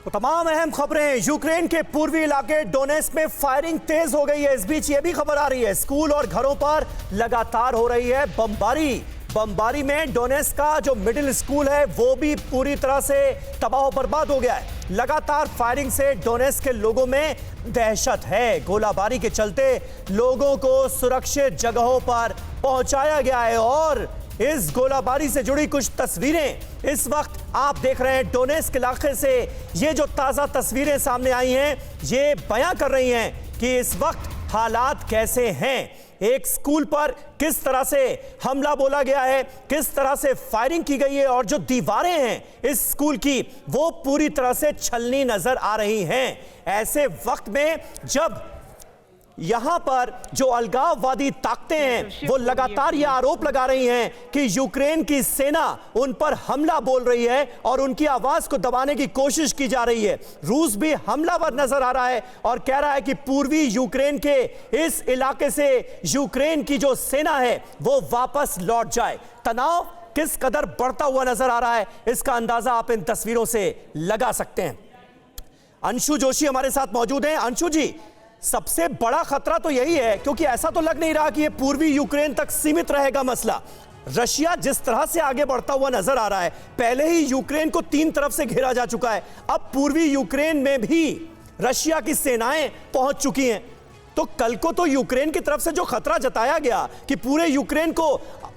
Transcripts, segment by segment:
तो तमाम अहम खबरें, यूक्रेन के पूर्वी इलाके डोनेट्स्क में फायरिंग तेज हो गई है। इस बीच ये भी खबर आ रही है स्कूल और घरों पर लगातार हो रही है बमबारी में डोनेट्स्क का जो मिडिल स्कूल है वो भी पूरी तरह से तबाह बर्बाद हो गया है। लगातार फायरिंग से डोनेट्स्क के लोगों में दहशत है। गोलाबारी के चलते लोगों को सुरक्षित जगहों पर पहुंचाया गया है और इस गोलाबारी से जुड़ी कुछ तस्वीरें इस वक्त आप देख रहे हैं। डोनेट्स्क इलाके से ये जो ताजा तस्वीरें सामने आई हैं ये बयां कर रही हैं कि इस वक्त हालात कैसे हैं। एक स्कूल पर किस तरह से हमला बोला गया है, किस तरह से फायरिंग की गई है और जो दीवारें हैं इस स्कूल की वो पूरी तरह से छलनी नजर आ रही हैं। ऐसे वक्त में जब यहां पर जो अलगाववादी ताकतें हैं वो लगातार यह आरोप लगा रही हैं कि यूक्रेन की सेना उन पर हमला बोल रही है और उनकी आवाज को दबाने की कोशिश की जा रही है। रूस भी हमलावर नजर आ रहा है और कह रहा है कि पूर्वी यूक्रेन के इस इलाके से यूक्रेन की जो सेना है वो वापस लौट जाए। तनाव किस कदर बढ़ता हुआ नजर आ रहा है इसका अंदाजा आप इन तस्वीरों से लगा सकते हैं। अंशु जोशी हमारे साथ मौजूद हैं। अंशु जी, सबसे बड़ा खतरा तो यही है क्योंकि ऐसा तो लग नहीं रहा कि यह पूर्वी यूक्रेन तक सीमित रहेगा मसला। रशिया जिस तरह से आगे बढ़ता हुआ नजर आ रहा है, पहले ही यूक्रेन को 3 तरफ से घेरा जा चुका है, अब पूर्वी यूक्रेन में भी रशिया की सेनाएं पहुंच चुकी हैं। तो कल को तो यूक्रेन की तरफ से जो खतरा जताया गया कि पूरे यूक्रेन को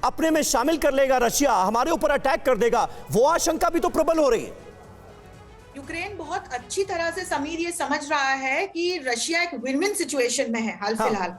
अपने में शामिल कर लेगा रशिया, हमारे ऊपर अटैक कर देगा, वो आशंका भी तो प्रबल हो रही है। यूक्रेन बहुत अच्छी तरह से समीर ये समझ रहा है कि रशिया एक विन विन सिचुएशन में है हाल फिलहाल।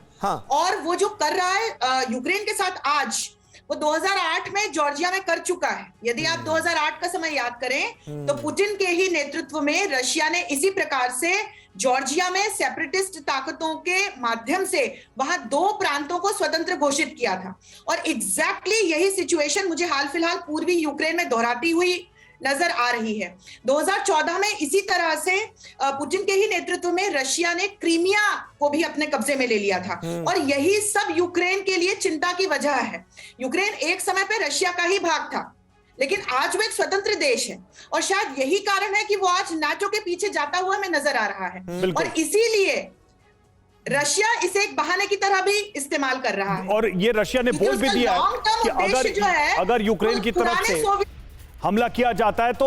और वो जो कर रहा है यूक्रेन के साथ आज, वो 2008 में जॉर्जिया में कर चुका है। यदि आप 2008 का समय याद करें तो पुतिन के ही नेतृत्व में रशिया ने इसी प्रकार से जॉर्जिया में सेपरेटिस्ट ताकतों के माध्यम से वहां 2 प्रांतों को स्वतंत्र घोषित किया था। और एग्जैक्टली यही सिचुएशन मुझे हाल फिलहाल पूर्वी यूक्रेन में दोहराती हुई नजर आ रही है। 2014 में इसी तरह से पुतिन के ही नेतृत्व में रशिया ने क्रीमिया को भी अपने कब्जे में ले लिया था और यही सब यूक्रेन के लिए चिंता की वजह है। यूक्रेन एक समय पे रशिया का ही भाग था, लेकिन आज वो एक स्वतंत्र देश है और शायद यही कारण है कि वो आज नाटो के पीछे जाता हुआ हमें नजर आ रहा है और इसीलिए रशिया इसे एक बहाने की तरह भी इस्तेमाल कर रहा है। और ये रशिया ने बोल भी दिया कि अगर यूक्रेन की तरफ से हमला किया जाता है तो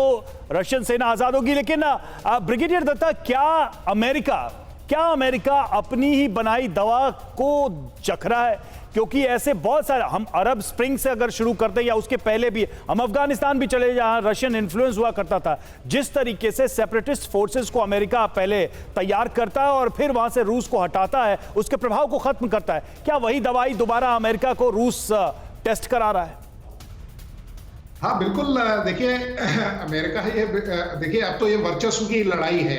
रशियन सेना आजाद होगी। लेकिन ब्रिगेडियर दत्ता, क्या अमेरिका अपनी ही बनाई दवा को चख रहा है? क्योंकि ऐसे बहुत सारे, हम अरब स्प्रिंग से अगर शुरू करते या उसके पहले भी हम अफगानिस्तान भी चले जहां रशियन इन्फ्लुएंस हुआ करता था, जिस तरीके से सेपरेटिस्ट फोर्सेस को अमेरिका पहले तैयार करता है और फिर वहां से रूस को हटाता है, उसके प्रभाव को खत्म करता है, क्या वही दवाई दोबारा अमेरिका को रूस टेस्ट करा रहा है? हाँ बिल्कुल। देखिए अमेरिका ये देखिए अब तो ये वर्चस्व की लड़ाई है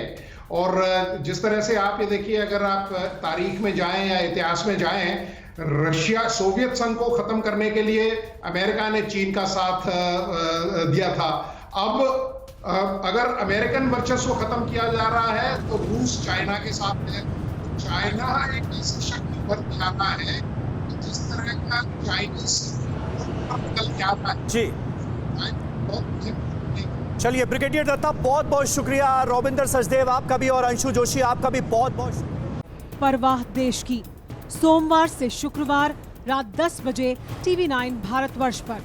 और जिस तरह से आप ये देखिए, अगर आप तारीख में जाएं या इतिहास में जाएं, रशिया सोवियत संघ को खत्म करने के लिए अमेरिका ने चीन का साथ दिया था। अब अगर अमेरिकन वर्चस्व खत्म किया जा रहा है तो रूस चाइना के साथ है। चाइना एक ऐसी शक्ति बन जाता है जिस तरह का चाइनीज निकल के आता है। जी चलिए ब्रिगेडियर दत्ता, बहुत बहुत शुक्रिया। रविंदर सचदेव आपका भी और अंशु जोशी आपका भी बहुत बहुत शुक्रिया। परवाह देश की, सोमवार से शुक्रवार रात 10 बजे TV9 भारतवर्ष पर।